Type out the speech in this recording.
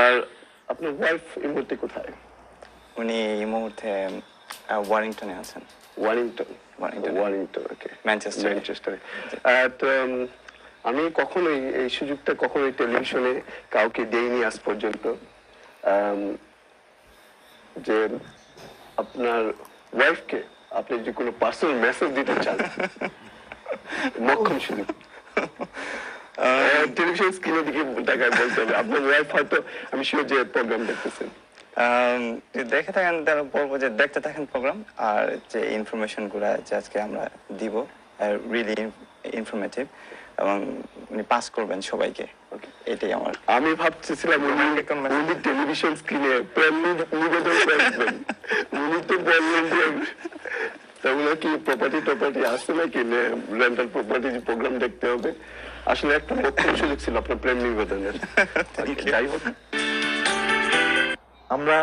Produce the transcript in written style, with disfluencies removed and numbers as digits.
আর আপনার ওয়াইফ এই মুহূর্তে কোথায়? উনি এই মুহূর্তে ওয়ারিংটনে আছেন। ওয়ারিংটন। ওয়ারিংটনে। ওয়ারিংটন, ওকে। ম্যানচেস্টারে। ম্যানচেস্টারে। তো আমি কখনোই এই সুযোগটা কখনোই টেলিভিশনে কাউকে দেইনি আজ পর্যন্ত, যে আপনার ওয়াইফকে আপনি যে কোনো পার্সোনাল মেসেজ দিতে চান, মক্ষম সুযোগ। টেলিভিশন স্ক্রিনের দিকে তাকায় বলতে হবে। আপনার ওয়াইফ হয়তো, আমি শিওর যে প্রোগ্রাম দেখতেছেন, দেখে থাকেন, তারা বলবো যে দেখতে থাকেন প্রোগ্রাম, আর যে ইনফরমেশন গুলা যে আজকে আমরা দিব রিয়েলি ইনফরমেটিভ, এবং উনি পাস করবেন সবাইকে, এটাই আমার। আমি ভাবছিলাম উনি টেলিভিশন স্ক্রিনে প্রেম নিবেদন করবেন। উনি তো বললেন যে তাহলে কি প্রপার্টি আছে নাকি, রেন্টাল প্রপার্টি প্রোগ্রাম দেখতে হবে। আসলে একটা মক্ষম সুযোগ ছিল আপনার প্রেম নিবেদনের। যাই হোক, আমরা